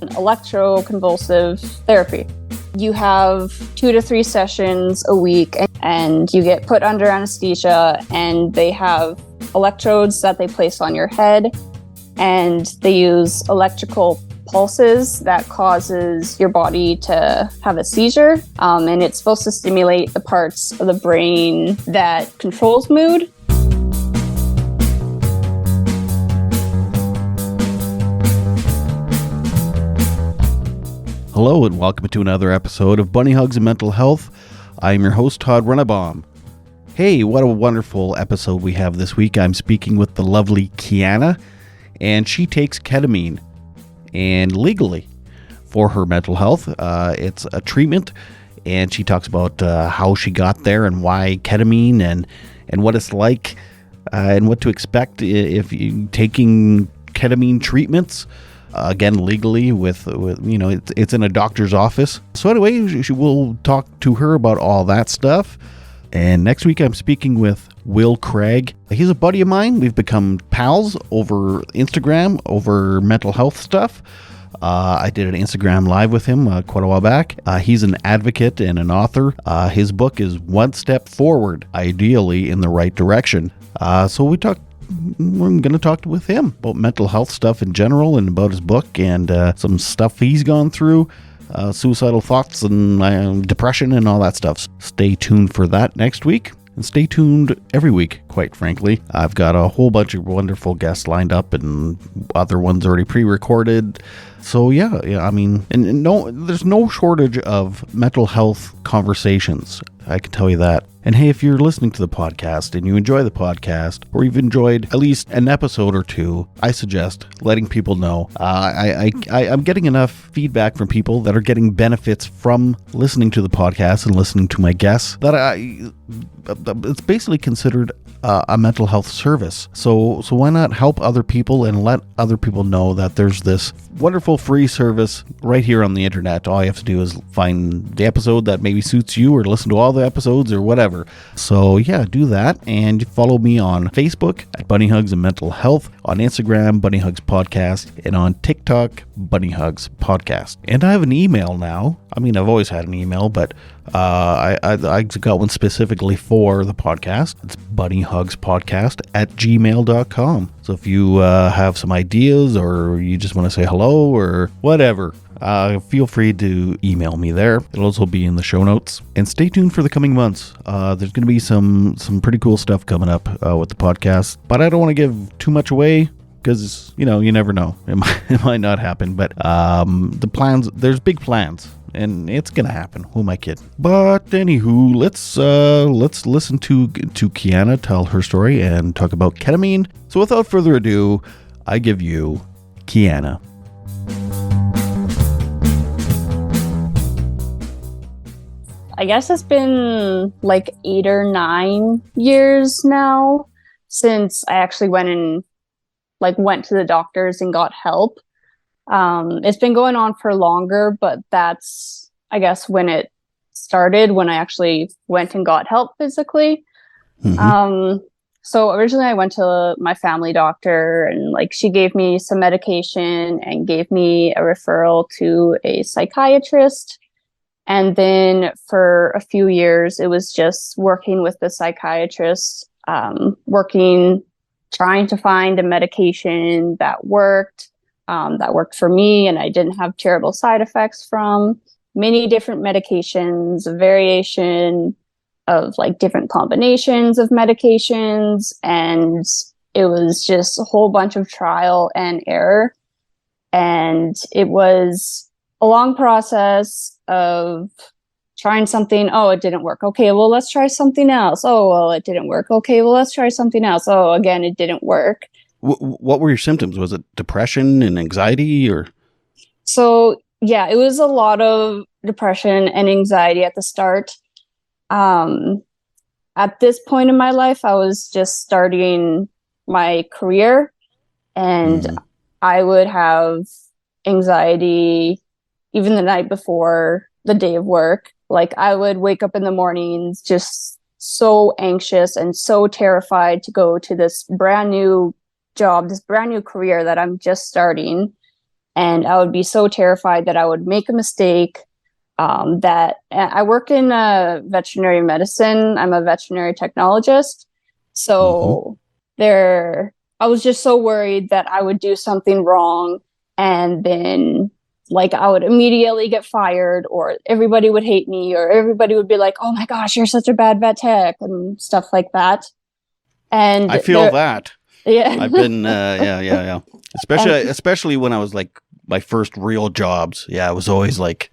electroconvulsive therapy. You have 2 to 3 sessions a week, and you get put under anesthesia, and they have electrodes that they place on your head, and they use electrical pulses that causes your body to have a seizure, and it's supposed to stimulate the parts of the brain that controls mood. Hello and welcome to another episode of Bunny Hugs and Mental Health. I'm your host, Todd Runnebaum. Hey, what a wonderful episode we have this week. I'm speaking with the lovely Keana, and she takes ketamine, and legally, for her mental health. It's a treatment, and she talks about how she got there and why ketamine and what it's like and what to expect if you're taking ketamine treatments. Again, legally with it's in a doctor's office. So anyway, we'll talk to her about all that stuff. And next week I'm speaking with Will Craig. He's a buddy of mine. We've become pals over Instagram, over mental health stuff. I did an Instagram live with him quite a while back. He's an advocate and an author. His book is One Step Forward, Ideally in the Right Direction. So we're going to talk with him about mental health stuff in general and about his book and some stuff he's gone through, suicidal thoughts and depression and all that stuff. Stay tuned for that next week. And stay tuned every week, quite frankly. I've got a whole bunch of wonderful guests lined up and other ones already pre-recorded. So yeah, I mean, and there's no shortage of mental health conversations. I can tell you that. And hey, if you're listening to the podcast and you enjoy the podcast, or you've enjoyed at least an episode or two, I suggest letting people know. I'm getting enough feedback from people that are getting benefits from listening to the podcast and listening to my guests that it's basically considered a mental health service. So why not help other people and let other people know that there's this wonderful free service right here on the internet. All you have to do is find the episode that maybe suits you or listen to all the episodes or whatever. So yeah, do that, and follow me on Facebook at Bunny Hugs and Mental Health, on Instagram, Bunny Hugs Podcast, and on TikTok, Bunny Hugs Podcast. And I have an email now. I mean, I've always had an email, but I got one specifically for the podcast. It's bunnyhugspodcast@gmail.com. So if you have some ideas or you just want to say hello or whatever, feel free to email me there. It'll also be in the show notes. And stay tuned for the coming months. There's going to be some pretty cool stuff coming up with the podcast. But I don't want to give too much away because, you never know. It might not happen. But there's big plans. And it's gonna happen. Who am I kidding? But anywho, let's listen to Keana tell her story and talk about ketamine. So without further ado, I give you Keana. I guess it's been like 8 or 9 years now since I actually went to the doctors and got help. It's been going on for longer, but that's, I guess, when it started, when I actually went and got help physically. Mm-hmm. So originally I went to my family doctor, and she gave me some medication and gave me a referral to a psychiatrist. And then for a few years, it was just working with the psychiatrist, trying to find a medication that worked for me, and I didn't have terrible side effects from. Many different medications, a variation of different combinations of medications, and it was just a whole bunch of trial and error. And it was a long process of trying something. Oh, it didn't work. Okay, well, let's try something else. Oh, well, it didn't work. Okay, well, let's try something else. Oh, again, it didn't work. What were your symptoms? Was it depression and anxiety, or? So yeah, it was a lot of depression and anxiety at the start. At this point in my life, I was just starting my career, and I would have anxiety even the night before the day of work. I would wake up in the mornings just so anxious and so terrified to go to this brand new job, this brand new career that I'm just starting. And I would be so terrified that I would make a mistake. That I work in veterinary medicine. I'm a veterinary technologist. So I was just so worried that I would do something wrong, and then like I would immediately get fired, or everybody would hate me, or everybody would be like, "Oh my gosh, you're such a bad vet tech," and stuff like that. And I feel that. yeah, I've been, yeah. Especially when I was like my first real jobs. Yeah, I was always like,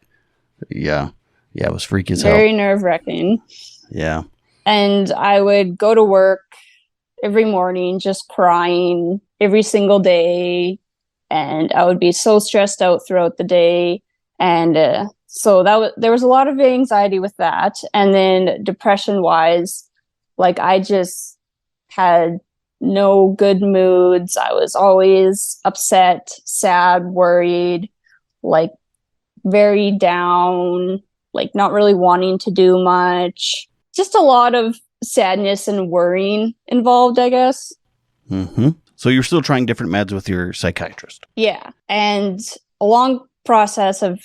yeah, it was freaky as hell. Very nerve-wracking. Yeah. And I would go to work every morning just crying every single day, and I would be so stressed out throughout the day. And so there was a lot of anxiety with that. And then depression wise, like I just had no good moods. I was always upset, sad, worried, like very down, like not really wanting to do much. Just a lot of sadness and worrying involved, I guess. So you're still trying different meds with your psychiatrist? Yeah. And a long process of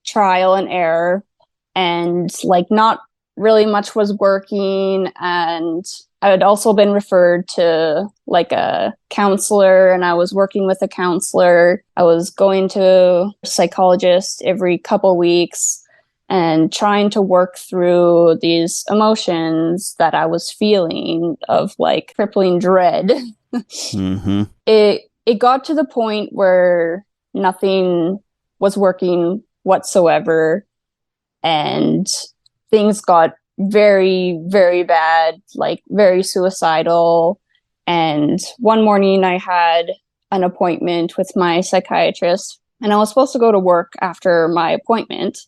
trial and error, and like not really much was working. And I had also been referred to like a counselor, and I was working with a counselor. I was going to a psychologist every couple weeks and trying to work through these emotions that I was feeling of like crippling dread. It got to the point where nothing was working whatsoever, and things got very, very bad, like very suicidal. And one morning I had an appointment with my psychiatrist, and I was supposed to go to work after my appointment.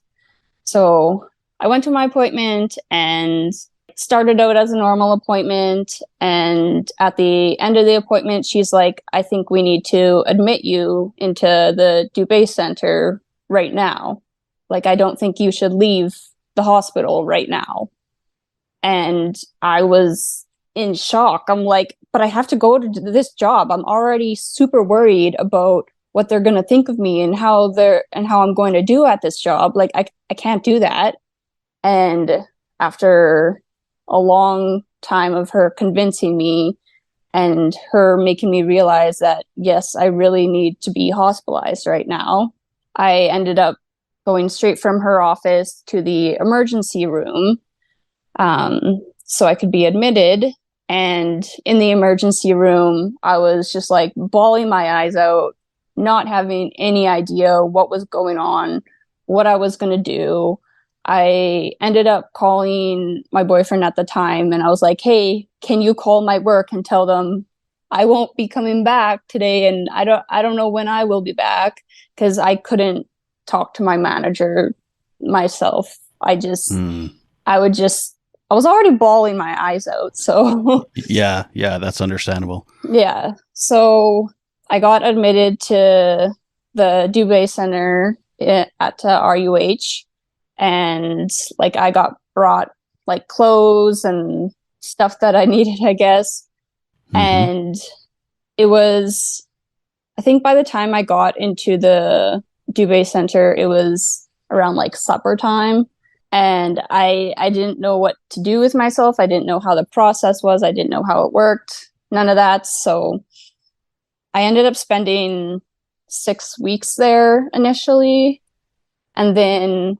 So I went to my appointment, and it started out as a normal appointment. And at the end of the appointment, she's like, "I think we need to admit you into the Dubé Center right now. Like, I don't think you should leave the hospital right now." And I was in shock. I'm like, "But I have to go to this job. I'm already super worried about what they're going to think of me and how I'm going to do at this job. Like, I can't do that." And after a long time of her convincing me and her making me realize that, yes, I really need to be hospitalized right now, I ended up going straight from her office to the emergency room, so I could be admitted. And in the emergency room, I was just like bawling my eyes out, not having any idea what was going on, what I was going to do. I ended up calling my boyfriend at the time, and I was like, "Hey, can you call my work and tell them I won't be coming back today, and I don't know when I will be back," because I couldn't talk to my manager myself. I was already bawling my eyes out. So yeah, that's understandable. Yeah. So I got admitted to the Dubé Center at RUH, and like I got brought like clothes and stuff that I needed, I guess. And it was, I think by the time I got into the Dubé Center, it was around like supper time. And I didn't know what to do with myself. I didn't know how the process was. I didn't know how it worked. None of that. So I ended up spending 6 weeks there initially. And then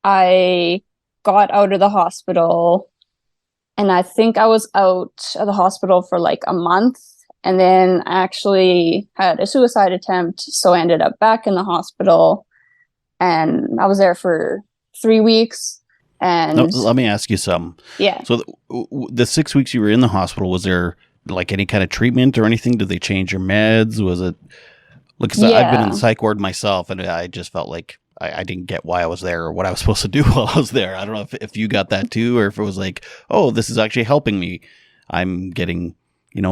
I got out of the hospital, and I think I was out of the hospital for like a month. And then I actually had a suicide attempt. So I ended up back in the hospital, and I was there for 3 weeks. And now, let me ask you something. Yeah. So the 6 weeks you were in the hospital, was there like any kind of treatment or anything? Did they change your meds? Was it like, I've been in the psych ward myself, and I just felt like I didn't get why I was there or what I was supposed to do while I was there. I don't know if you got that too, or if it was like, "Oh, this is actually helping me. I'm getting,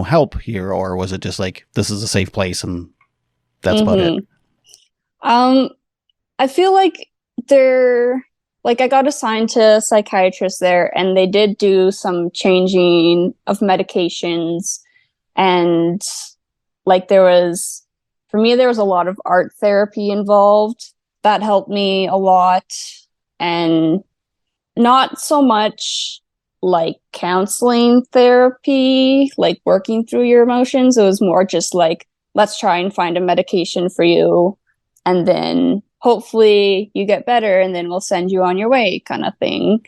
help here." Or was it just like, this is a safe place and that's about it? I feel like I got assigned to psychiatrists there, and they did do some changing of medications, and like there was for me, there was a lot of art therapy involved. That helped me a lot. And not so much like counseling therapy, like working through your emotions. It was more just like, let's try and find a medication for you. And then hopefully you get better and then we'll send you on your way kind of thing.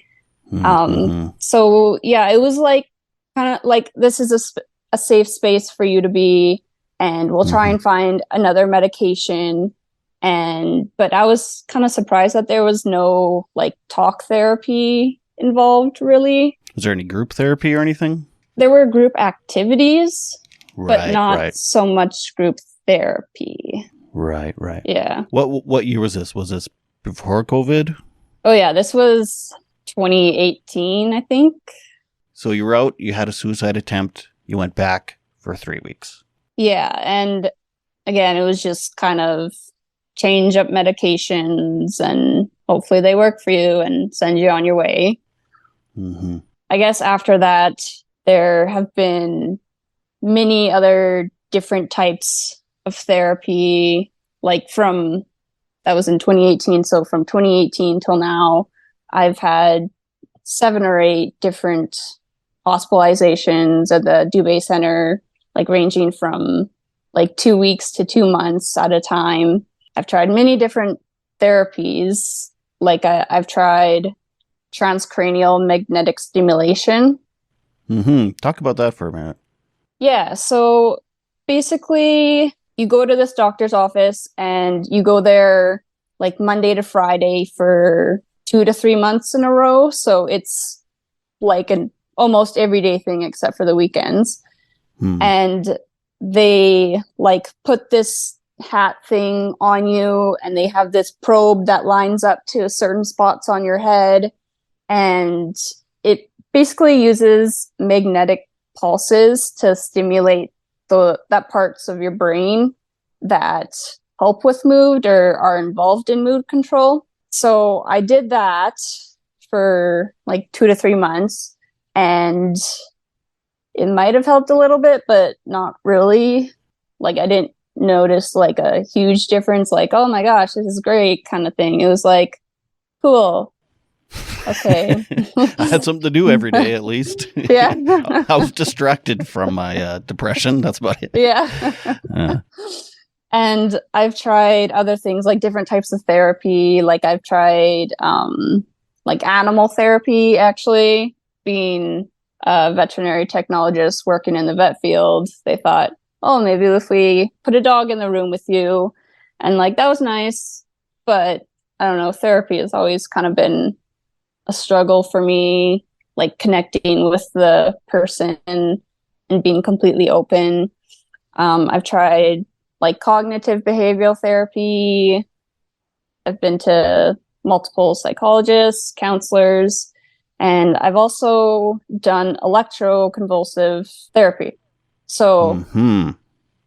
So yeah, it was like kind of like, this is a safe space for you to be, and we'll try and find another medication. But I was kind of surprised that there was no like talk therapy involved, really. Was there any group therapy or anything? There were group activities, but Right, not right. so much group therapy. Right, right. Yeah. What year was this? Was this before COVID? Oh yeah, this was 2018, I think. So you were out, you had a suicide attempt, you went back for 3 weeks. Yeah, and again, it was just kind of change up medications and hopefully they work for you and send you on your way. I guess after that, there have been many other different types of therapy, like that was in 2018. So from 2018 till now, I've had 7 or 8 different hospitalizations at the Dubé Center, like ranging from like 2 weeks to 2 months at a time. I've tried many different therapies. Like I've tried transcranial magnetic stimulation. Talk about that for a minute. Yeah, so basically you go to this doctor's office and you go there like Monday to Friday for 2 to 3 months in a row. So it's like an almost everyday thing except for the weekends. And they like put this hat thing on you and they have this probe that lines up to certain spots on your head, and it basically uses magnetic pulses to stimulate that parts of your brain that help with mood or are involved in mood control. So I did that for like 2 to 3 months, and it might have helped a little bit, but not really. Like I didn't notice like a huge difference, like, oh my gosh, this is great kind of thing. It was like, cool. Okay. I had something to do every day, at least. Yeah. I was distracted from my depression. That's about it. Yeah. And I've tried other things like different types of therapy. Like I've tried like animal therapy, actually. Being a veterinary technologist working in the vet field, they thought, oh, maybe if we put a dog in the room with you. And like that was nice. But I don't know, therapy has always kind of been a struggle for me, like connecting with the person and being completely open. I've tried like cognitive behavioral therapy. I've been to multiple psychologists, counselors, and I've also done electroconvulsive therapy. So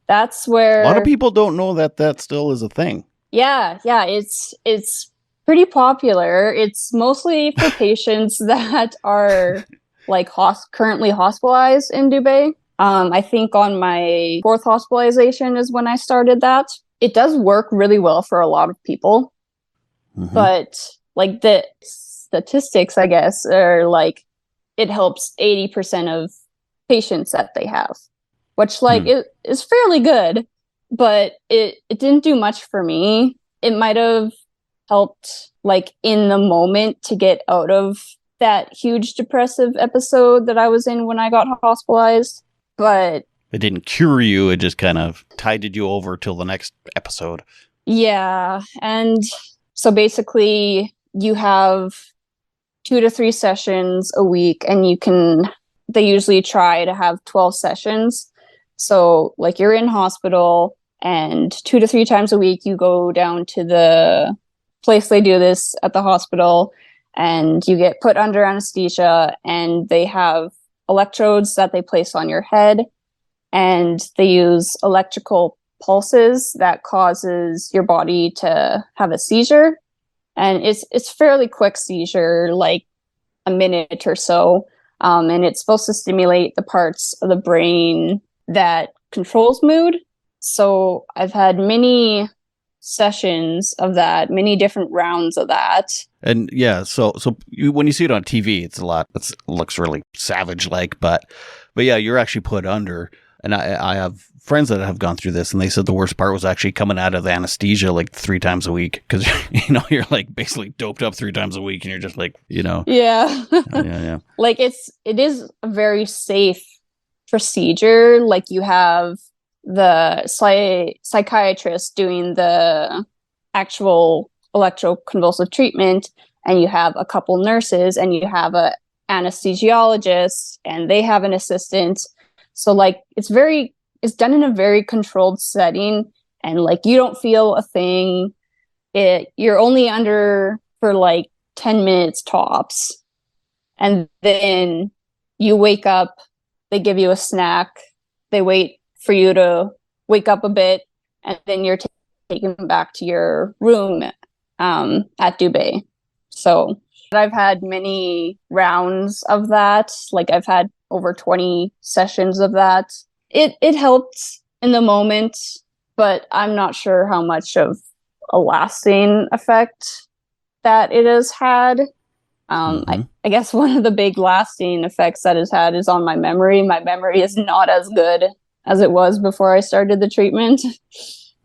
that's where a lot of people don't know that still is a thing. Yeah, it's pretty popular. It's mostly for patients that are like currently hospitalized in Dubai. I think on my 4th hospitalization is when I started that. It does work really well for a lot of people, but like the statistics, I guess, are like it helps 80% of patients that they have, which like it is fairly good, but it didn't do much for me. It might have helped like in the moment to get out of that huge depressive episode that I was in when I got hospitalized, but it didn't cure you. It just kind of tided you over till the next episode. Yeah. And so basically you have 2 to 3 sessions a week, and they usually try to have 12 sessions. So like you're in hospital, and 2 to 3 times a week you go down to the place they do this at the hospital, and you get put under anesthesia, and they have electrodes that they place on your head, and they use electrical pulses that causes your body to have a seizure. And it's fairly quick seizure, like a minute or so. And it's supposed to stimulate the parts of the brain that controls mood. So I've had many sessions of that, many different rounds of that. And yeah, when you see it on TV, it's a lot. It looks really savage like, but yeah, you're actually put under. And I have friends that have gone through this, and they said the worst part was actually coming out of the anesthesia like 3 times a week, because you're like basically doped up 3 times a week, and you're just like Yeah. yeah. Like it is a very safe procedure. Like you have the psychiatrist doing the actual electroconvulsive treatment, and you have a couple nurses, and you have a anesthesiologist, and they have an assistant. So like it's done in a very controlled setting, and like you don't feel a thing. You're only under for like 10 minutes tops, and then you wake up, they give you a snack, they wait for you to wake up a bit, and then you're taken back to your room at Dubé. So I've had many rounds of that. Like I've had over 20 sessions of that. It helped in the moment, but I'm not sure how much of a lasting effect that it has had. I guess one of the big lasting effects that it's had is on my memory. My memory is not as good as it was before I started the treatment.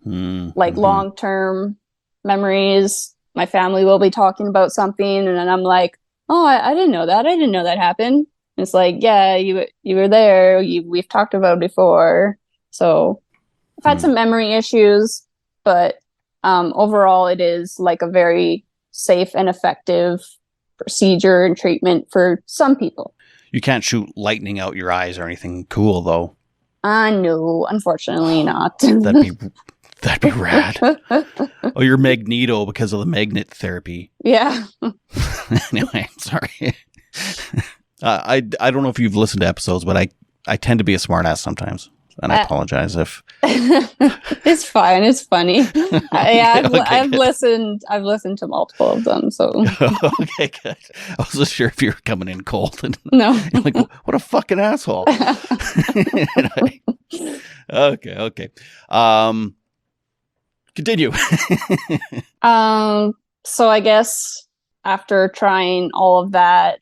Like long-term memories, my family will be talking about something, and then I'm like, oh, I didn't know that. I didn't know that happened. And it's like, yeah, you were there. We've talked about it before. So I've had some memory issues, but overall, it is like a very safe and effective procedure and treatment for some people. You can't shoot lightning out your eyes or anything cool, though. No, unfortunately not. That'd be rad. Oh, you're Magneto because of the magnet therapy. Yeah. Anyway, sorry. I don't know if you've listened to episodes, but I tend to be a smartass sometimes, and I apologize if. It's fine. It's funny. Okay, I've listened to multiple of them. So okay, good. I wasn't sure if you were coming in cold. And no, like, what a fucking asshole. Okay. Continue. So I guess after trying all of that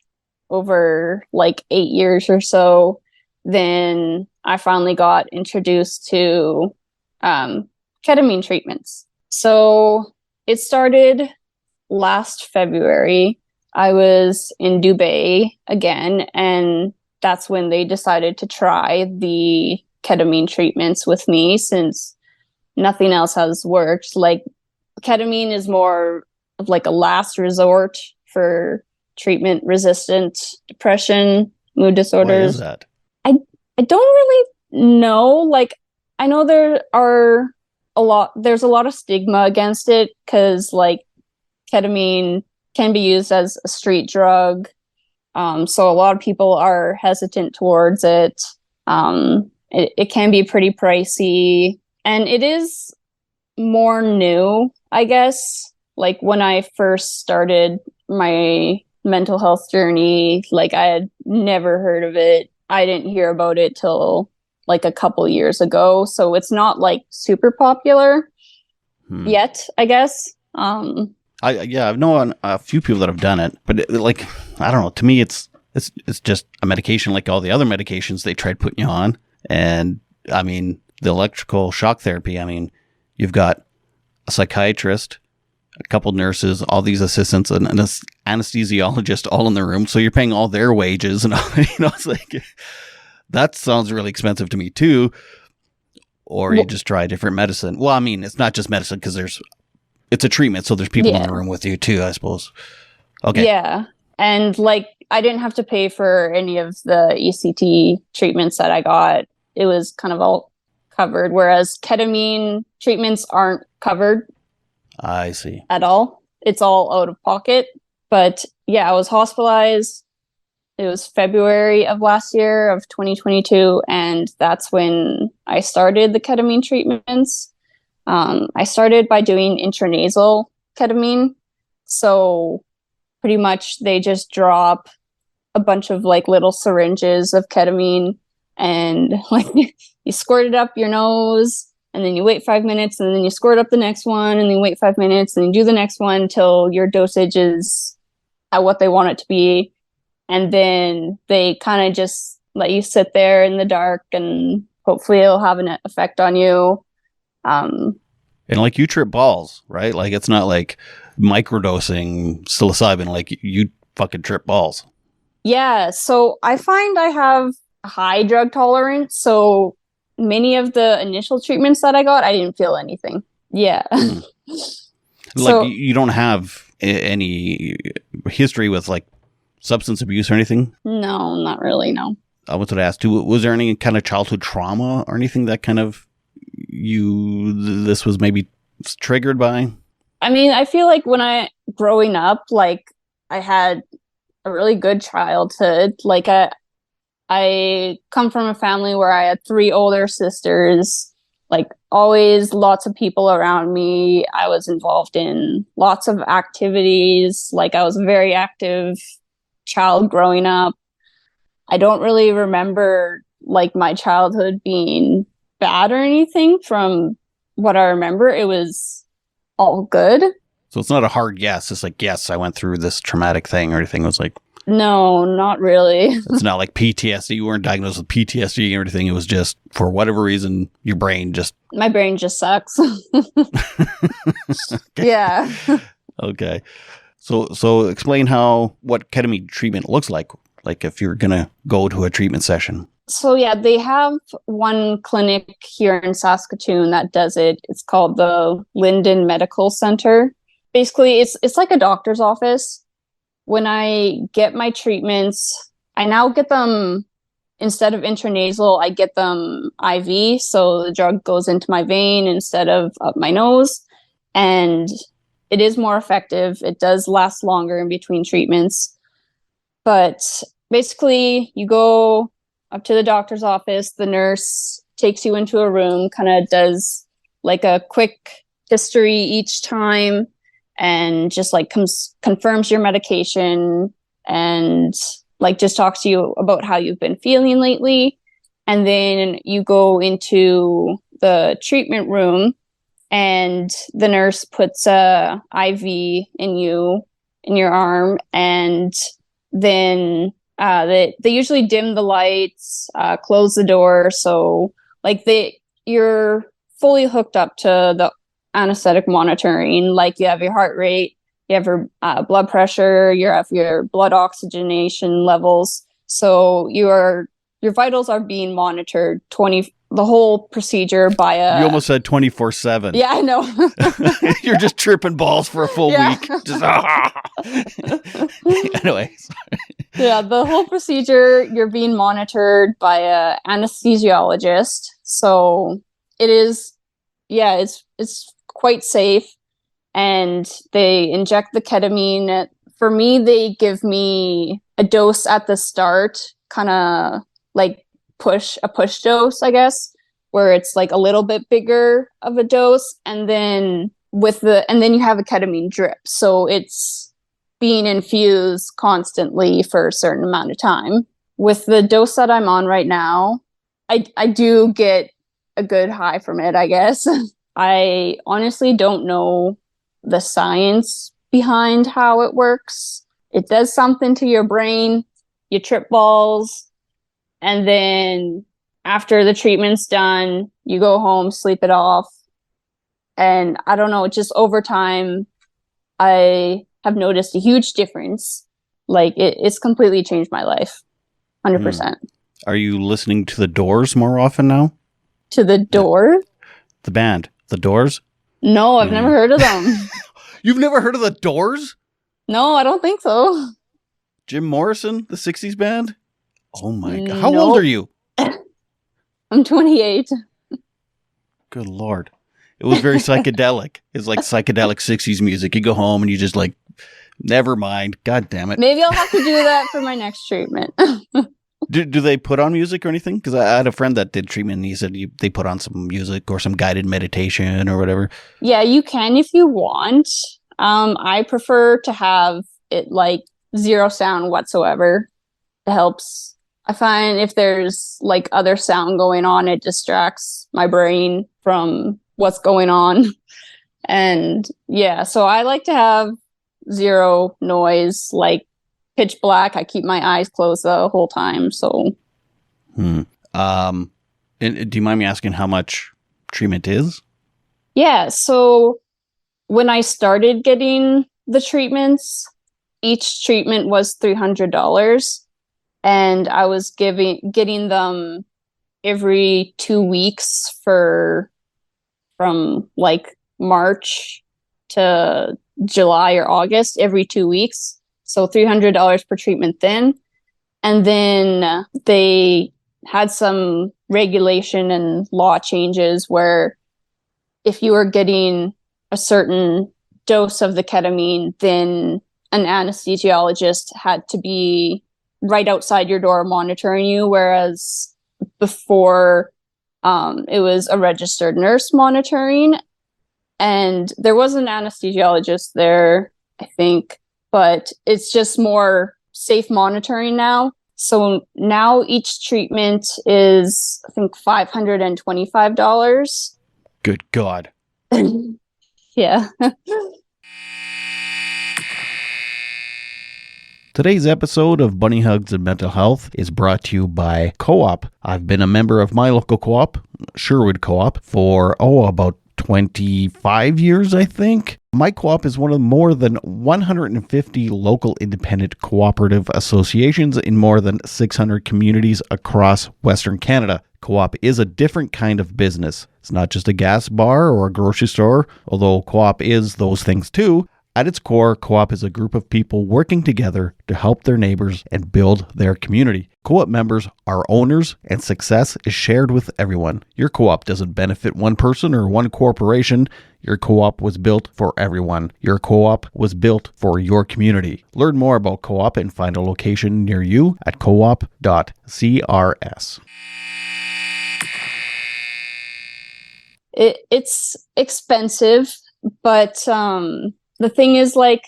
over like 8 years or so, then I finally got introduced to ketamine treatments. So it started last February. I was in Dubai again, and that's when they decided to try the ketamine treatments with me, since nothing else has worked. Like ketamine is more of like a last resort for treatment resistant depression, mood disorders. Why is that? I don't really know. Like I know there's a lot of stigma against it, because like ketamine can be used as a street drug. So a lot of people are hesitant towards it. It can be pretty pricey, and it is more new, I guess. Like when I first started my mental health journey, like I had never heard of it. I didn't hear about it till like a couple years ago. So it's not like super popular yet, I guess. I've known a few people that have done it, but like, I don't know. To me, it's just a medication like all the other medications they tried putting you on. And I mean, the electrical shock therapy, I mean, you've got a psychiatrist, a couple nurses, all these assistants, and an anesthesiologist all in the room. So you're paying all their wages, and it's like, that sounds really expensive to me too. Or you just try a different medicine. Well, I mean, it's not just medicine, because it's a treatment. So there's people in the room with you too, I suppose. Okay. Yeah. And like, I didn't have to pay for any of the ECT treatments that I got. It was kind of all covered, whereas ketamine treatments aren't covered. I see. At all. It's all out of pocket. But yeah, I was hospitalized. It was February of last year of 2022. And that's when I started the ketamine treatments. I started by doing intranasal ketamine. So pretty much they just drop a bunch of like little syringes of ketamine, and like you squirt it up your nose, and then you wait 5 minutes, and then you squirt up the next one, and then you wait 5 minutes, and you do the next one till your dosage is at what they want it to be. And then they kind of just let you sit there in the dark, and hopefully it'll have an effect on you. And like you trip balls, right? Like it's not like microdosing psilocybin, like you fucking trip balls. Yeah, so I find I have a high drug tolerance, so many of the initial treatments that I got, I didn't feel anything. Yeah. Like So you don't have any history with like substance abuse or anything? no, not really, no. I wanted to ask too, was there any kind of childhood trauma or anything that kind of this was maybe triggered by? I mean, I feel like growing up, like I had a really good childhood. Like I come from a family where I had three older sisters, like always lots of people around me. I was involved in lots of activities. Like I was a very active child growing up. I don't really remember like my childhood being bad or anything. From what I remember, it was all good. So it's not a hard yes. It's like, yes, I went through this traumatic thing or anything. It was like, No, not really. it's not like PTSD. You weren't diagnosed with PTSD or anything. It was just for whatever reason, your brain just. My brain just sucks. Okay. Yeah. Okay. So explain what ketamine treatment looks like if you're going to go to a treatment session. So yeah, they have one clinic here in Saskatoon that does it. It's called the Linden Medical Center. Basically, it's like a doctor's office. When I get my treatments, I now get them, instead of intranasal, I get them IV. So the drug goes into my vein instead of up my nose. And it is more effective. It does last longer in between treatments. But basically, you go up to the doctor's office, the nurse takes you into a room, kind of does like a quick history each time, and just like confirms your medication, and like just talks to you about how you've been feeling lately. And then you go into the treatment room, and the nurse puts a IV in your arm, and then they usually dim the lights, close the door, so like you're fully hooked up to the anesthetic monitoring. Like you have your heart rate, you have your blood pressure, you have your blood oxygenation levels. So your vitals are being monitored the whole procedure by a. You almost said 24/7. Yeah, I know. You're just tripping balls for a full week. Just Anyway. Yeah, the whole procedure, you're being monitored by a anesthesiologist. So it is, yeah, it's quite safe. And they inject the ketamine. For me, they give me a dose at the start, kind of like a push dose, I guess, where it's like a little bit bigger of a dose, and then you have a ketamine drip. So it's being infused constantly for a certain amount of time. With the dose that I'm on right now, I do get a good high from it, I guess. I honestly don't know the science behind how it works. It does something to your brain, you trip balls, and then after the treatment's done, you go home, sleep it off. And I don't know, just over time, I have noticed a huge difference. Like it's completely changed my life. 100%. Are you listening to The Doors more often now? To The Door? The band, The Doors? No, I've never heard of them. You've never heard of The Doors? No, I don't think so. Jim Morrison, the 60s band? Oh my God. How old are you? I'm 28. Good Lord. It was very psychedelic. It's like psychedelic 60s music. You go home and you just like, never mind. God damn it. Maybe I'll have to do that for my next treatment. Do they put on music or anything? Because I had a friend that did treatment and he said they put on some music or some guided meditation or whatever. Yeah, you can if you want. I prefer to have it like zero sound whatsoever. It helps I find if there's like other sound going on, it distracts my brain from what's going on. And yeah, so I like to have zero noise, like pitch black. I keep my eyes closed the whole time. So, and do you mind me asking how much treatment is? yeah. So when I started getting the treatments, each treatment was $300, and I was getting them every 2 weeks from like March to July or August, every 2 weeks. So $300 per treatment then. And then they had some regulation and law changes where if you were getting a certain dose of the ketamine, then an anesthesiologist had to be right outside your door monitoring you, whereas before it was a registered nurse monitoring. And there was an anesthesiologist there, I think, but it's just more safe monitoring now. So now each treatment is, I think, $525. Good God. Yeah. Today's episode of Bunny Hugs and Mental Health is brought to you by Co-op. I've been a member of my local co-op, Sherwood Co-op, for, about 25 years, I think. My co-op is one of more than 150 local independent cooperative associations in more than 600 communities across Western Canada. Co-op is a different kind of business. It's not just a gas bar or a grocery store, although co-op is those things too. At its core, co-op is a group of people working together to help their neighbors and build their community. Co-op members are owners, and success is shared with everyone. Your co-op doesn't benefit one person or one corporation. Your co-op was built for everyone. Your co-op was built for your community. Learn more about co-op and find a location near you at coop.crs. It's expensive, but the thing is, like,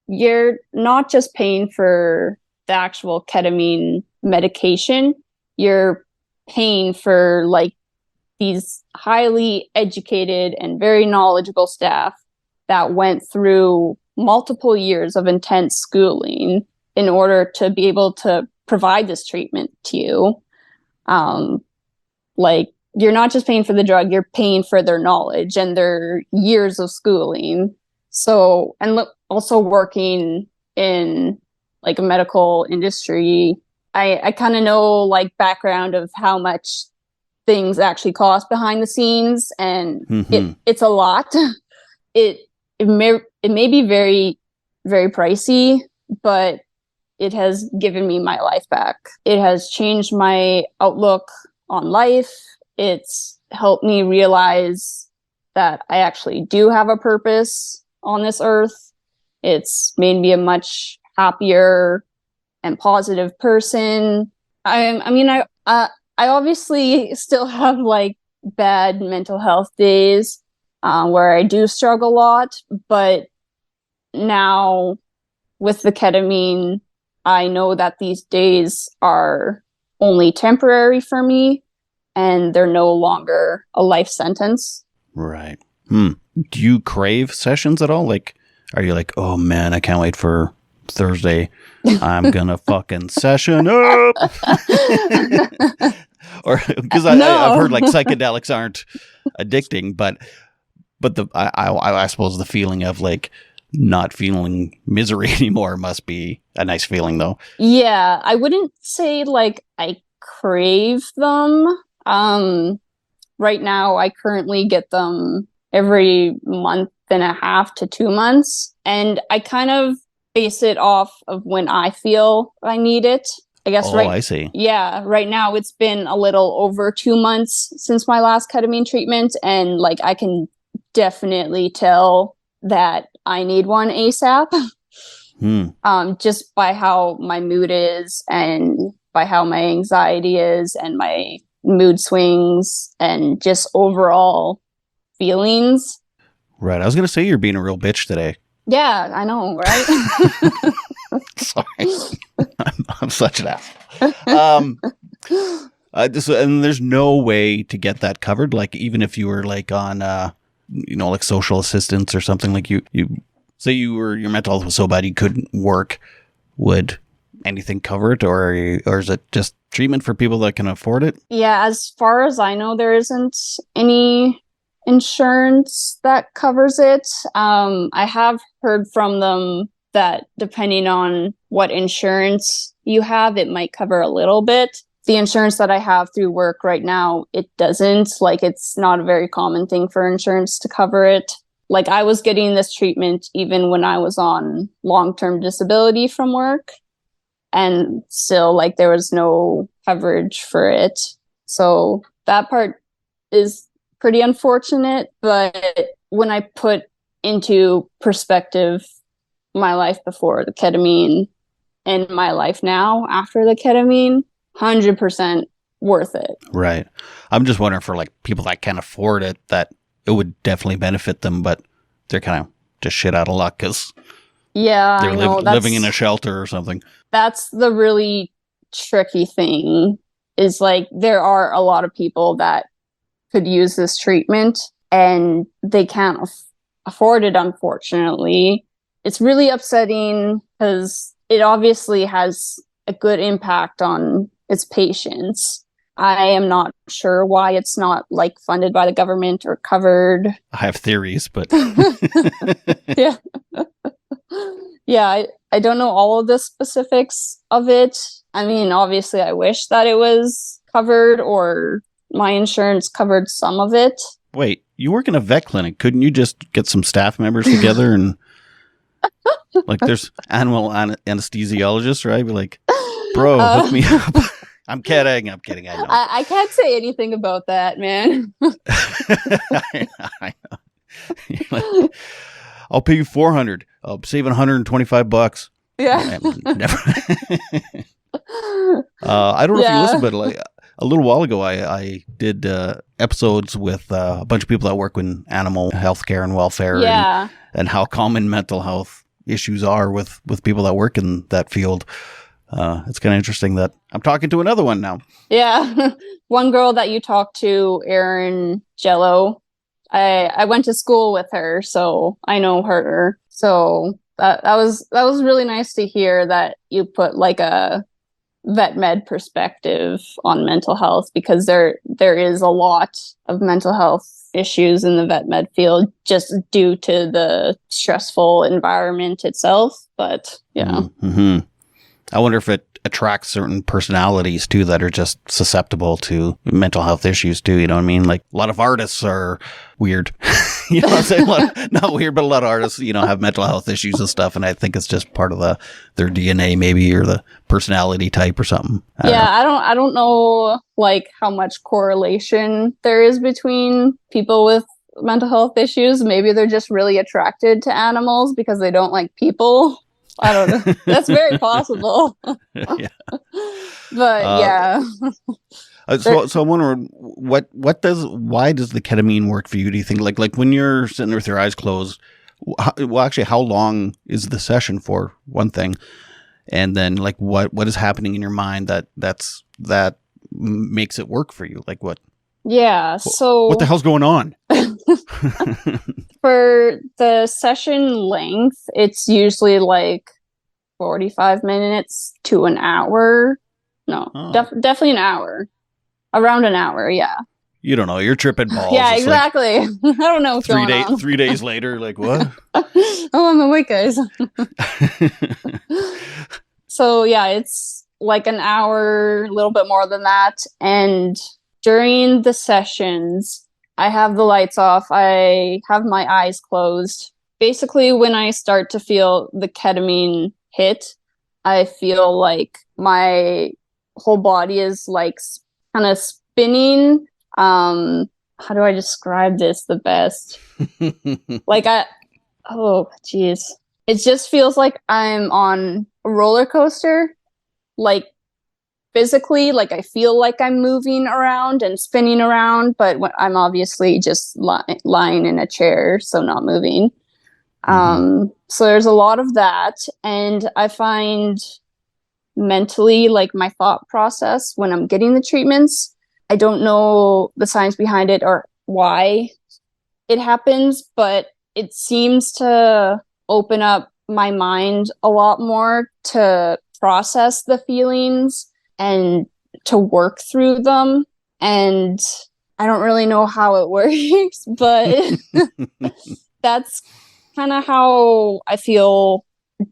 you're not just paying for the actual ketamine medication, you're paying for like these highly educated and very knowledgeable staff that went through multiple years of intense schooling in order to be able to provide this treatment to you. Like, you're not just paying for the drug, you're paying for their knowledge and their years of schooling. So, and also working in like a medical industry, I kind of know like background of how much things actually cost behind the scenes, and it's a lot. It may be very, very pricey, but it has given me my life back. It has changed my outlook on life. It's helped me realize that I actually do have a purpose on this earth. It's made me a much happier and positive person. I obviously still have like bad mental health days where I do struggle a lot, but now with the ketamine, I know that these days are only temporary for me and they're no longer a life sentence. Right. Do you crave sessions at all? Like, are you like, oh man, I can't wait for Thursday. I'm gonna fucking session up. Or because I've heard like psychedelics aren't addicting, but I suppose the feeling of like not feeling misery anymore must be a nice feeling, though. Yeah, I wouldn't say like I crave them. Right now, I currently get them every month and a half to 2 months. And I kind of base it off of when I feel I need it. I guess, I see. Yeah, right now it's been a little over 2 months since my last ketamine treatment. And like, I can definitely tell that I need one ASAP. Just by how my mood is and by how my anxiety is and my mood swings and just overall feelings. Right. I was going to say you're being a real bitch today. Yeah, I know, right? Sorry. I'm such an asshole. um, and there's no way to get that covered. Like, even if you were like on, like social assistance or something, like you say your mental health was so bad you couldn't work, would anything cover it, or is it just treatment for people that can afford it? Yeah, as far as I know, there isn't any insurance that covers it. I have heard from them that depending on what insurance you have, it might cover a little bit. The insurance that I have through work right now, it doesn't. Like, it's not a very common thing for insurance to cover it. Like, I was getting this treatment even when I was on long-term disability from work, and still, like, there was no coverage for it. So that part is pretty unfortunate. But when I put into perspective my life before the ketamine and my life now after the ketamine, 100% worth it. Right. I'm just wondering, for like people that can't afford it, that it would definitely benefit them, but they're kind of just shit out of luck because they're living in a shelter or something. That's the really tricky thing, is like, there are a lot of people that could use this treatment and they can't afford it, unfortunately. It's really upsetting because it obviously has a good impact on its patients. I am not sure why it's not like funded by the government or covered. I have theories, but yeah. Yeah, I don't know all of the specifics of it. I mean, obviously, I wish that it was covered or my insurance covered some of it. Wait, you work in a vet clinic. Couldn't you just get some staff members together and like, there's animal anesthesiologists, right? Be like, bro, hook me up. I'm kidding. I know. I can't say anything about that, man. I know. Like, I'll pay you $400. I'll save $125. Yeah. Never. I don't know if you listened, but like a little while ago, I did episodes with a bunch of people that work in animal healthcare and welfare, and how common mental health issues are with people that work in that field. It's kind of interesting that I'm talking to another one now. Yeah. One girl that you talked to, Erin Jello, I went to school with her, so I know her. So that was really nice to hear that you put like a vet med perspective on mental health, because there is a lot of mental health issues in the vet med field just due to the stressful environment itself. But yeah. Mm-hmm. I wonder if it attracts certain personalities too that are just susceptible to mental health issues too. You know what I mean? Like, a lot of artists are weird. You know what I'm saying? Not weird, but a lot of artists, have mental health issues and stuff. And I think it's just part of their DNA maybe, or the personality type or something. I don't know like how much correlation there is between people with mental health issues. Maybe they're just really attracted to animals because they don't like people. I don't know. That's very possible. Yeah. But yeah. So I'm wondering, why does the ketamine work for you? Do you think like when you're sitting with your eyes closed, how long is the session for, one thing? And then like what is happening in your mind that makes it work for you? Like what? Yeah. So what the hell's going on? For the session length, it's usually like 45 minutes to an hour. No, definitely an hour. Around an hour, yeah. You don't know. You're tripping balls. Yeah, it's exactly. Like, I don't know what's going on. 3 days later, like, what? Oh, I'm awake, guys. So, yeah, it's like an hour, a little bit more than that. And during the sessions, I have the lights off. I have my eyes closed. Basically, when I start to feel the ketamine hit, I feel like my whole body is like kind of spinning. How do I describe this the best? Like geez. It just feels like I'm on a roller coaster. Like, physically, like I feel like I'm moving around and spinning around, but I'm obviously just lying in a chair, so not moving. So there's a lot of that, and I find mentally, like my thought process when I'm getting the treatments. I don't know the science behind it or why it happens, but it seems to open up my mind a lot more to process the feelings and to work through them. And I don't really know how it works, but that's kind of how I feel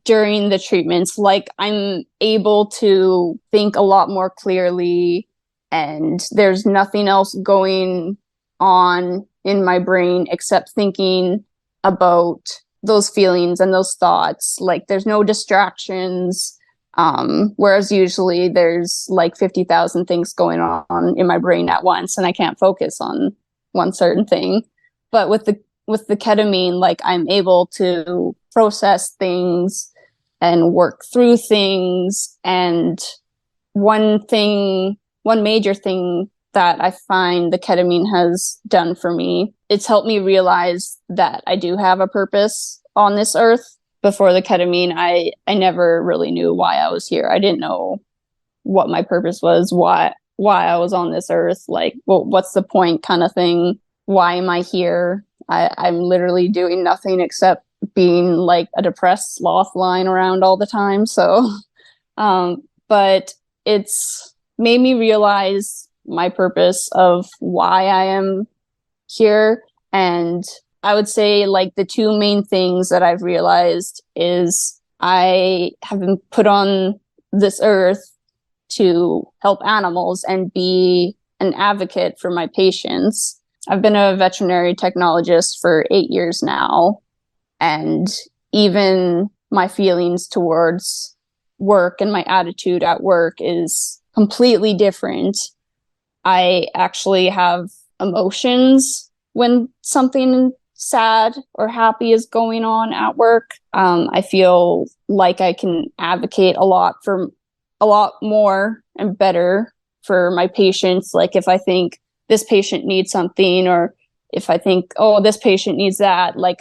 during the treatments. Like I'm able to think a lot more clearly, and there's nothing else going on in my brain except thinking about those feelings and those thoughts. Like there's no distractions. Whereas usually there's like 50,000 things going on in my brain at once and I can't focus on one certain thing. But with the ketamine, like I'm able to process things and work through things. And one major thing that I find the ketamine has done for me, it's helped me realize that I do have a purpose on this earth. Before the ketamine, I never really knew why I was here. I didn't know what my purpose was, why I was on this earth, like, well, what's the point kind of thing. Why am I here? I'm literally doing nothing except being like a depressed sloth lying around all the time. So, but it's made me realize my purpose of why I am here. And I would say like the two main things that I've realized is I have been put on this earth to help animals and be an advocate for my patients. I've been a veterinary technologist for 8 years now, and even my feelings towards work and my attitude at work is completely different. I actually have emotions when something sad or happy is going on at work. I feel like I can advocate a lot more and better for my patients. Like if I think this patient needs something, or if I think, oh, this patient needs that, like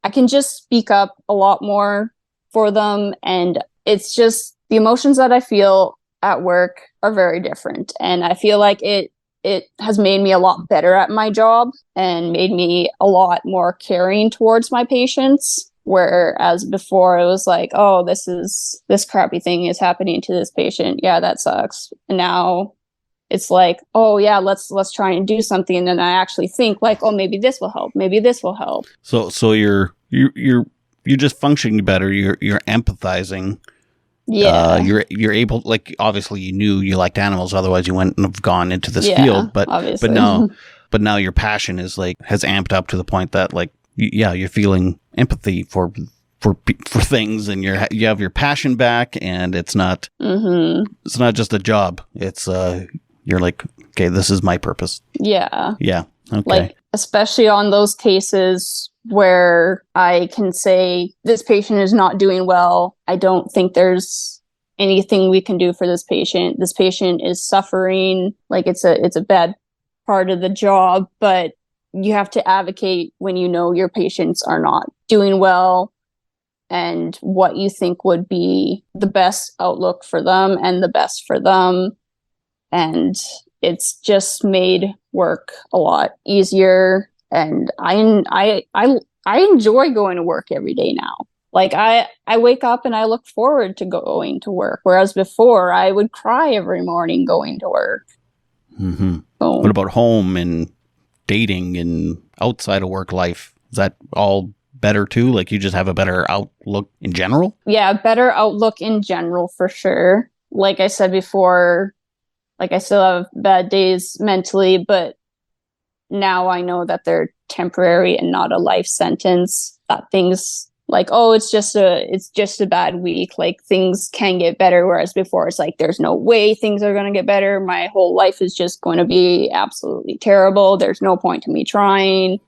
I can just speak up a lot more for them. And it's just the emotions that I feel at work are very different. And I feel like it has made me a lot better at my job and made me a lot more caring towards my patients. Whereas before it was like, oh, this crappy thing is happening to this patient. Yeah, that sucks. And now it's like, oh yeah, let's try and do something. And then I actually think like, oh, maybe this will help. Maybe this will help. So you're just functioning better. You're empathizing. Yeah. You're able, like, obviously you knew you liked animals, otherwise you wouldn't have gone into this field, but obviously. but now your passion is like has amped up to the point that like you're feeling empathy for things, and you have your passion back, and it's not just a job. It's you're like, okay, this is my purpose. Yeah. Okay. Like especially on those cases where I can say this patient is not doing well. I don't think there's anything we can do for this patient. This patient is suffering. Like it's a bad part of the job, but you have to advocate when you know your patients are not doing well and what you think would be the best outlook for them and the best for them. And it's just made work a lot easier. And I enjoy going to work every day now. Like I wake up and I look forward to going to work. Whereas before I would cry every morning going to work. Mm-hmm. So, what about home and dating and outside of work life? Is that all better too? Like you just have a better outlook in general? Yeah, better outlook in general for sure. Like I said before, like I still have bad days mentally, but now I know that they're temporary and not a life sentence. That things like, oh, it's just a bad week. Like things can get better. Whereas before it's like, there's no way things are going to get better. My whole life is just going to be absolutely terrible. There's no point to me trying,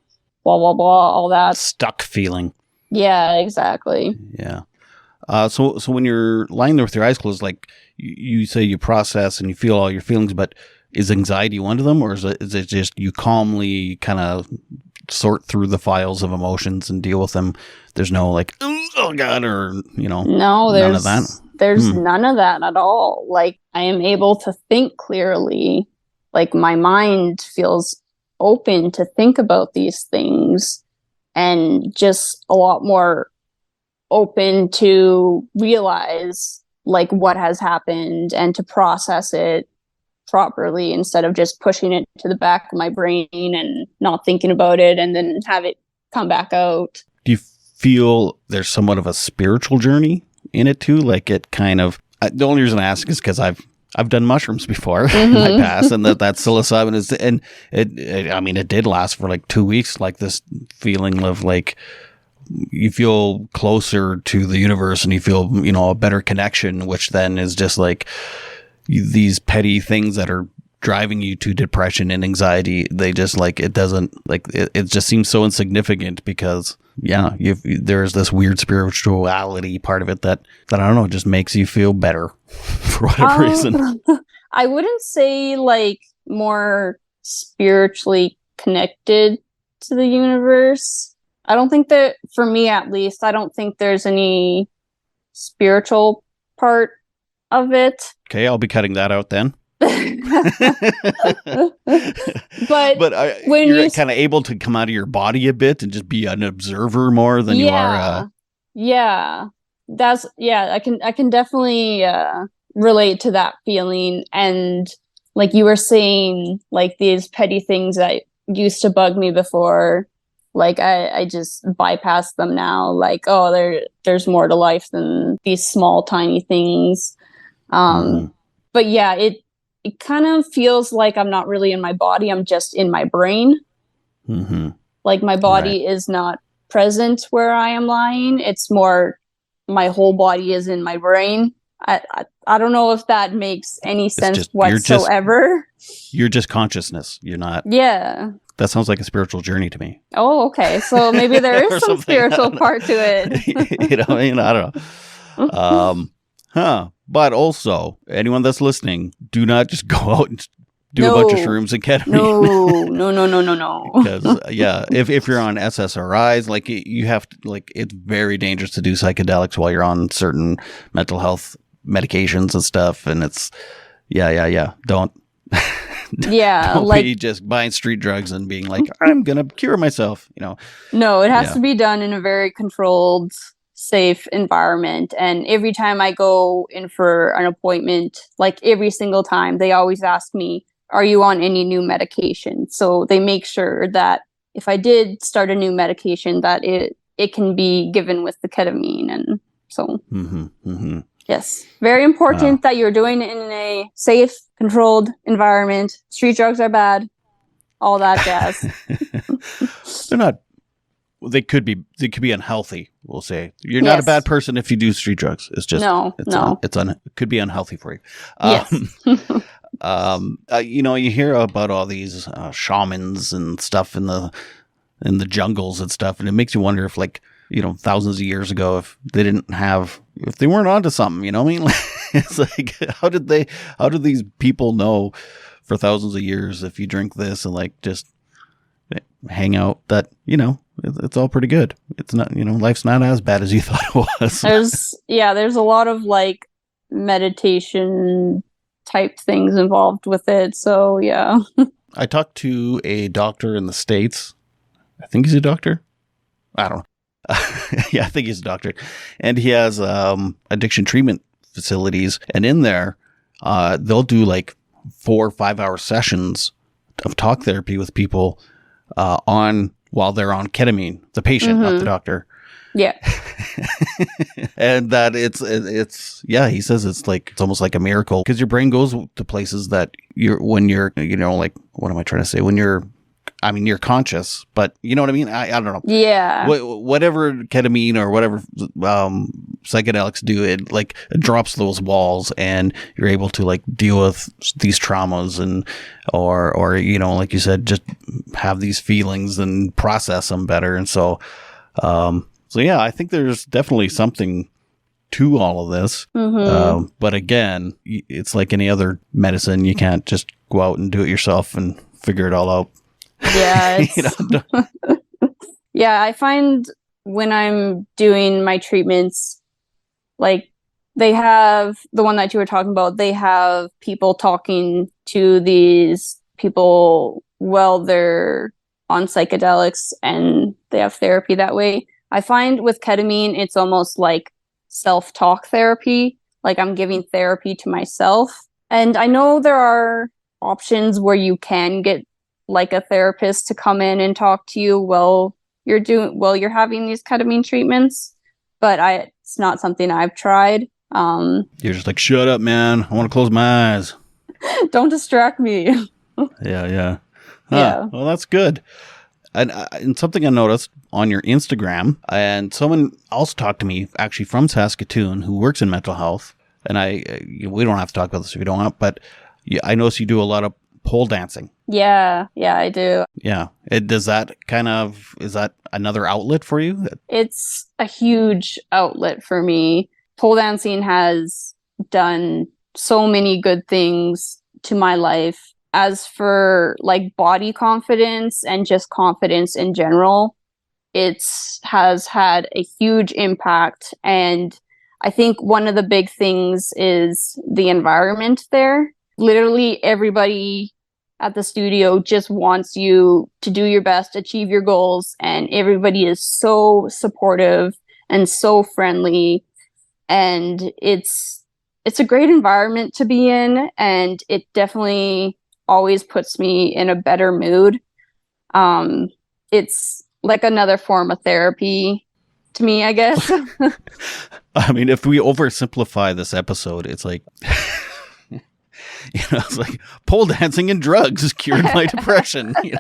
blah, blah, blah, all that. Stuck feeling. Yeah, exactly. Yeah. So when you're lying there with your eyes closed, like you say you process and you feel all your feelings, but is anxiety one of them, or is it just you calmly kind of sort through the files of emotions and deal with them? There's no like, oh God, or no, none of that. there's Hmm. none of that at all. Like, I am able to think clearly. Like, my mind feels open to think about these things and just a lot more open to realize like what has happened and to process it properly instead of just pushing it to the back of my brain and not thinking about it and then have it come back out. Do you feel there's somewhat of a spiritual journey in it too? Like it kind of, the only reason I ask is because I've done mushrooms before in my past, and that psilocybin is, and I mean, it did last for like 2 weeks, like this feeling of like, you feel closer to the universe and you feel, a better connection, which then is just like these petty things that are driving you to depression and anxiety. They just like, it doesn't like, it just seems so insignificant because there's this weird spirituality part of it that I don't know, just makes you feel better for whatever reason. I wouldn't say like more spiritually connected to the universe. I don't think that, for me at least, I don't think there's any spiritual part of it. Okay, I'll be cutting that out then. But when you're kind of able to come out of your body a bit and just be an observer more than you are. I can definitely relate to that feeling. And like you were saying, like these petty things that used to bug me before, like I just bypass them now. Like, oh, there's more to life than these small tiny things. But yeah, it kind of feels like I'm not really in my body. I'm just in my brain. Like my body is not present where I am lying. It's more my whole body is in my brain. I don't know if that makes any sense whatsoever. You're just consciousness. You're not. Yeah. That sounds like a spiritual journey to me. Oh, okay. So maybe there is some spiritual part to it. I don't know. But also, anyone that's listening, do not just go out and do a bunch of shrooms and ketamine. No. Because if you're on SSRIs, like you have to, like it's very dangerous to do psychedelics while you're on certain mental health medications and stuff, and it's don't don't like be just buying street drugs and being like, I'm gonna cure myself, No, it has to be done in a very controlled, safe environment. And every time I go in for an appointment, like every single time, they always ask me, are you on any new medication? So they make sure that if I did start a new medication, that it can be given with the ketamine. And so yes, very important that you're doing it in a safe, controlled environment. Street drugs are bad. All that jazz. They're not. They could be unhealthy. We'll say you're not a bad person if you do street drugs. It's just it could be unhealthy for you. Yes. You hear about all these shamans and stuff in the jungles and stuff, and it makes you wonder if thousands of years ago, if they weren't onto something, what I mean? It's like, how did these people know for thousands of years, if you drink this and like just hang out, that, it's all pretty good. It's not, life's not as bad as you thought it was. There's a lot of like meditation type things involved with it. So yeah. I talked to a doctor in the States. I think he's a doctor. I don't know. I think he's a doctor, and he has addiction treatment facilities, and in there they'll do like 4 or 5 hour sessions of talk therapy with people while they're on ketamine, the patient, not the doctor. Yeah. And that it's he says it's almost like a miracle, because your brain goes to places that when you're like, what am I trying to say, you're conscious, but you know what I mean? I don't know. Yeah. Whatever ketamine or whatever psychedelics do, it drops those walls, and you're able to like deal with these traumas or like you said, just have these feelings and process them better. And so I think there's definitely something to all of this. But again, it's like any other medicine. You can't just go out and do it yourself and figure it all out. Yeah. I find when I'm doing my treatments, like they have the one that you were talking about, they have people talking to these people while they're on psychedelics and they have therapy that way. I find with ketamine, it's almost like self-talk therapy. Like I'm giving therapy to myself. And I know there are options where you can get like a therapist to come in and talk to you while you're having these ketamine treatments, but it's not something I've tried. You're just like, shut up, man. I want to close my eyes. Don't distract me. Yeah. Yeah. Well, that's good. And something I noticed on your Instagram, and someone else talked to me actually from Saskatoon who works in mental health. And we don't have to talk about this if you don't want, but I noticed you do a lot of pole dancing. Yeah, I do. Yeah. Is that another outlet for you? It's a huge outlet for me. Pole dancing has done so many good things to my life. As for like body confidence and just confidence in general, it has had a huge impact. And I think one of the big things is the environment there. Literally everybody at the studio just wants you to do your best, achieve your goals, and everybody is so supportive and so friendly. And it's a great environment to be in, and it definitely always puts me in a better mood. It's like another form of therapy to me, I guess. I mean, if we oversimplify this episode, it's like, it's like pole dancing and drugs cured my depression. Pretty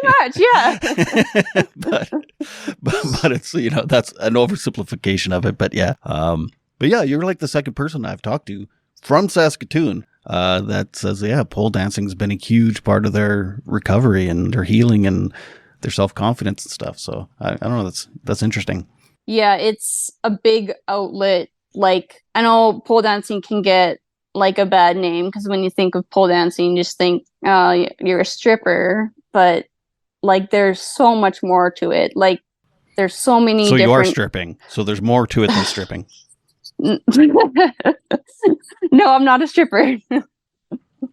much, yeah. but it's, that's an oversimplification of it. But yeah. But yeah, you're like the second person I've talked to from Saskatoon that says, yeah, pole dancing's been a huge part of their recovery and their healing and their self-confidence and stuff. So I don't know. That's interesting. Yeah, it's a big outlet. Like, I know pole dancing can get like a bad name because when you think of pole dancing, you just think, you're a stripper. But like, there's so much more to it. Like, there's so many So different... you are stripping. So there's more to it than stripping. No, I'm not a stripper.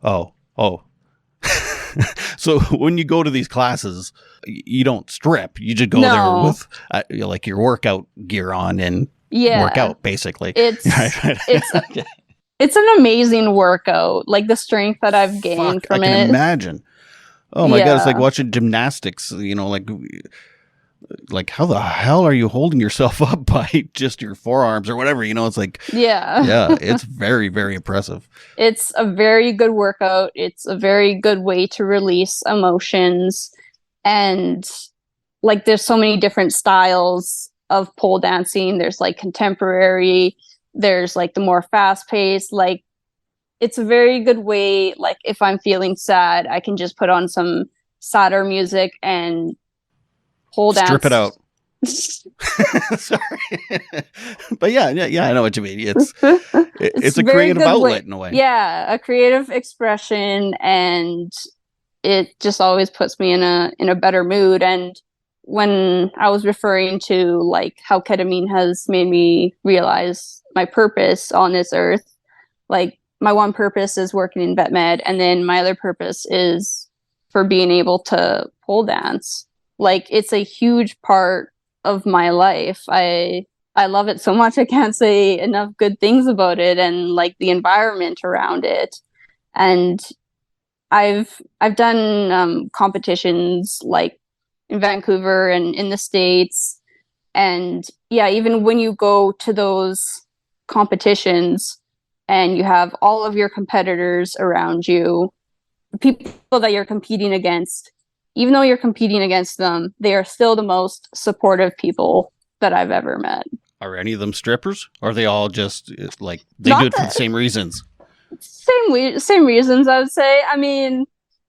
Oh. So when you go to these classes, you don't strip. You just go there with like your workout gear on and work out, basically. It's it's an amazing workout. Like the strength that I've gained from it. I can imagine. Oh my God, it's like watching gymnastics. Like how the hell are you holding yourself up by just your forearms or whatever? It's like, yeah, it's very, very impressive. It's a very good workout. It's a very good way to release emotions. And like, there's so many different styles of pole dancing. There's like contemporary, there's like the more fast paced, like it's a very good way. Like if I'm feeling sad, I can just put on some sadder music and pole dance. Strip it out. Sorry. But yeah, I know what you mean. It's a creative outlet in a way. Yeah, a creative expression, and it just always puts me in a better mood. And when I was referring to like how ketamine has made me realize my purpose on this earth, like my one purpose is working in vet med, and then my other purpose is for being able to pole dance. Like it's a huge part of my life. I love it so much. I can't say enough good things about it, and like the environment around it. And I've done competitions like in Vancouver and in the States. And yeah, even when you go to those competitions and you have all of your competitors around you, the people that you're competing against, even though you're competing against them, they are still the most supportive people that I've ever met. Are any of them strippers? Or are they all just like they do it for the same reasons? Same reasons, I would say. I mean,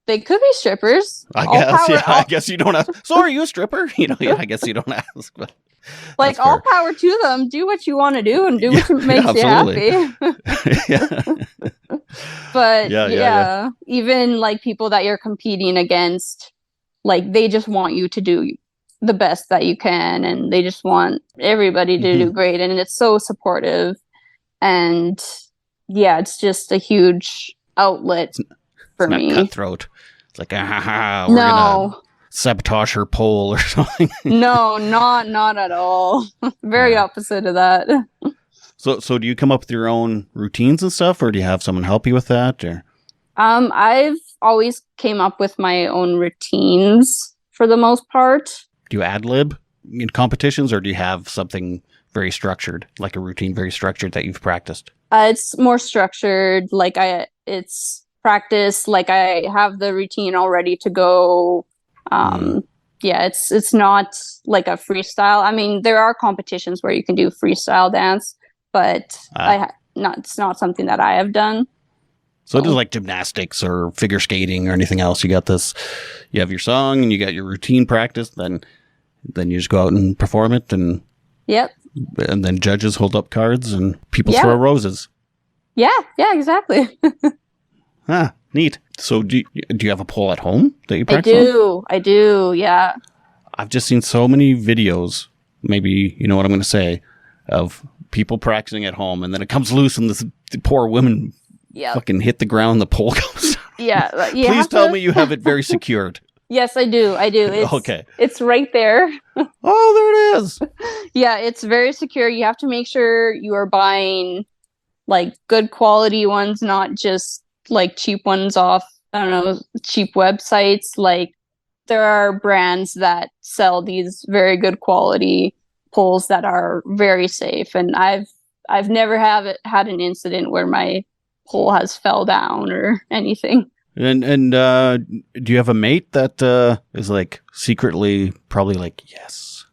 they could be strippers. I guess you don't ask. So are you a stripper? I guess you don't ask. But like all power to them. Do what you want to do and do what makes you happy. Yeah. But even like people that you're competing against, like they just want you to do the best that you can, and they just want everybody to do great, and it's so supportive. And yeah, it's just a huge outlet for not me. Cutthroat. It's like, we're gonna sabotage her pole or something. No, not at all. Very opposite of that. So do you come up with your own routines and stuff, or do you have someone help you with that? Or I've always came up with my own routines for the most part. do you ad lib in competitions, or do you have something very structured, like a routine very structured that you've practiced? It's more structured. It's practice. Like I have the routine all ready to go. Yeah, it's not like a freestyle. I mean, there are competitions where you can do freestyle dance, but it's not something that I have done. So it is like gymnastics or figure skating or anything else. You got this, you have your song and you got your routine practice, then you just go out and perform it, and and then judges hold up cards and people throw roses. Yeah, exactly. Neat. So do you have a pole at home that you practice on? I do, yeah. I've just seen so many videos, maybe you know what I'm going to say, of people practicing at home, and then it comes loose and the poor women fucking hit the ground, the pole comes down. Yeah. Please tell me you have it very secured. Yes, I do. It's, okay. It's right there. Oh, there it is. Yeah, it's very secure. You have to make sure you are buying like good quality ones, not just like cheap ones off, I don't know, cheap websites. Like there are brands that sell these very good quality poles that are very safe. And I've never had an incident where my pole has fell down or anything. And do you have a mate that is like secretly probably like, yes?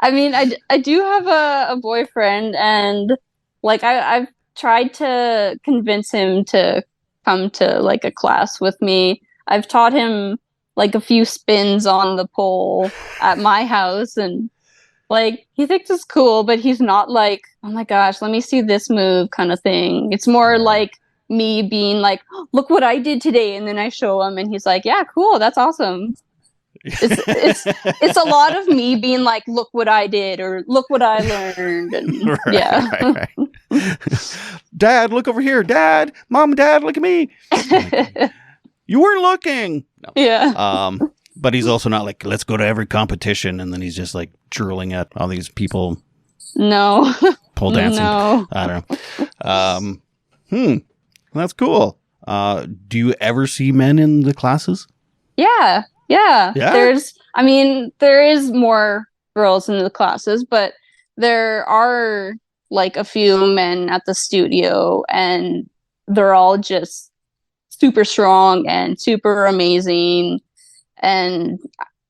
I mean, I do have a boyfriend, and like I've tried to convince him to come to like a class with me. I've taught him like a few spins on the pole at my house, and like he thinks it's cool, but he's not like, oh my gosh, let me see this move kind of thing. It's more like me being like, look what I did today, and then I show him and he's like, yeah, cool, that's awesome. It's a lot of me being like, look what I did, or look what I learned, and right. Dad, look over here. Dad, Mom, Dad, look at me. You weren't looking. No. Yeah. But he's also not like, let's go to every competition, and then he's just like drooling at all these people. No. Pole dancing. No. I don't know. That's cool. Do you ever see men in the classes? Yeah. There is more girls in the classes, but there are like a few men at the studio, and they're all just super strong and super amazing. And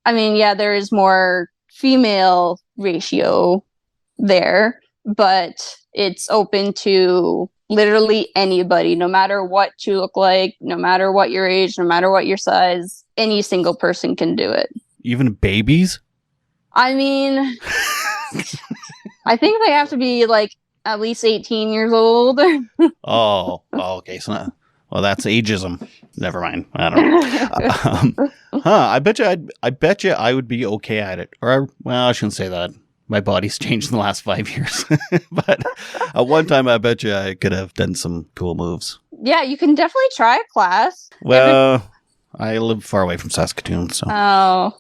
I mean, yeah, there is more female ratio there, but it's open to literally anybody, no matter what you look like, no matter what your age, no matter what your size, any single person can do it. Even babies? I mean, I think they have to be like at least 18 years old. Oh, okay. So, well, that's ageism. Never mind. I don't know. I bet you I would be okay at it. Or, well, I shouldn't say that. My body's changed in the last 5 years. But at one time, I bet you I could have done some cool moves. Yeah, you can definitely try a class. Well, I live far away from Saskatoon, so. Oh.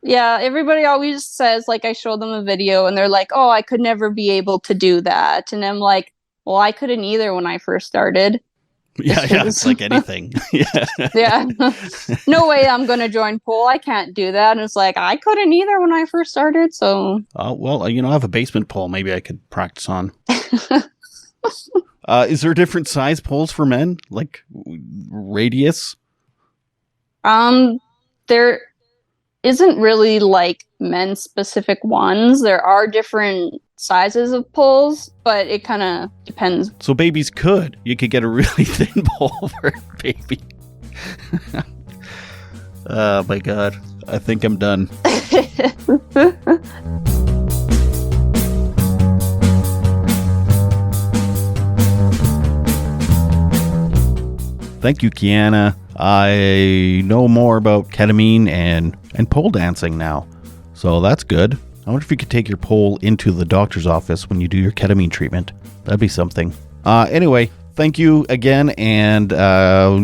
Yeah, everybody always says, like, I show them a video, and they're like, oh, I could never be able to do that. And I'm like, well, I couldn't either when I first started. Yeah, it's like anything. Yeah. No way I'm going to join pole. I can't do that. And it's like, I couldn't either when I first started, so. Well, I have a basement pole. Maybe I could practice on. Is there different size poles for men? Like radius? There isn't really like men specific ones. There are different sizes of poles, but it kind of depends. So babies could. You could get a really thin pole for a baby. Oh my God. I think I'm done. Thank you, Keana. I know more about ketamine and pole dancing now. So that's good. I wonder if you could take your pole into the doctor's office when you do your ketamine treatment. That'd be something. Anyway, thank you again, and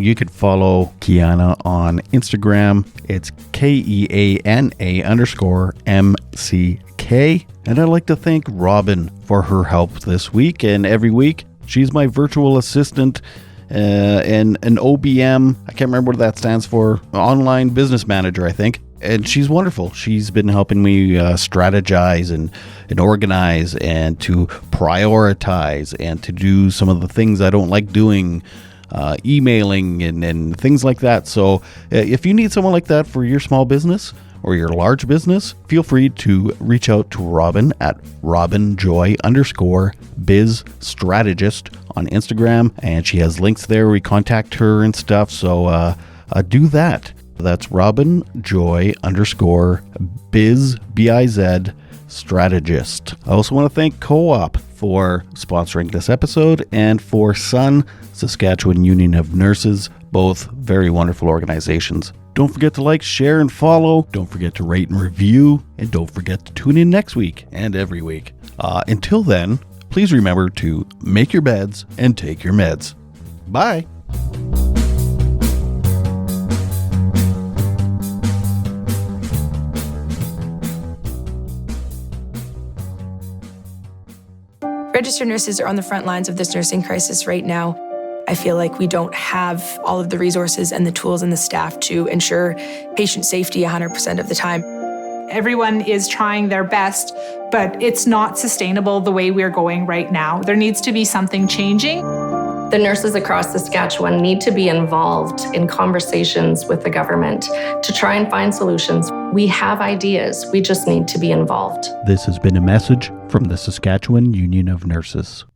you could follow Keana on Instagram. It's KEANA_MCK. And I'd like to thank Robin for her help this week and every week. She's my virtual assistant and an OBM. I can't remember what that stands for. Online business manager, I think. And she's wonderful. She's been helping me strategize and organize and to prioritize and to do some of the things I don't like doing, emailing and things like that. So if you need someone like that for your small business or your large business, feel free to reach out to Robin at robinjoy_bizstrategist on Instagram. And she has links there. We contact her and stuff. So do that. That's robinjoy_biz strategist. I also want to thank Co-op for sponsoring this episode and for SUN, Saskatchewan Union of Nurses, both very wonderful organizations. Don't forget to like, share, and follow. Don't forget to rate and review. And don't forget to tune in next week and every week. Until then, please remember to make your beds and take your meds. Bye. Registered nurses are on the front lines of this nursing crisis right now. I feel like we don't have all of the resources and the tools and the staff to ensure patient safety 100% of the time. Everyone is trying their best, but it's not sustainable the way we're going right now. There needs to be something changing. The nurses across Saskatchewan need to be involved in conversations with the government to try and find solutions. We have ideas, we just need to be involved. This has been a message from the Saskatchewan Union of Nurses.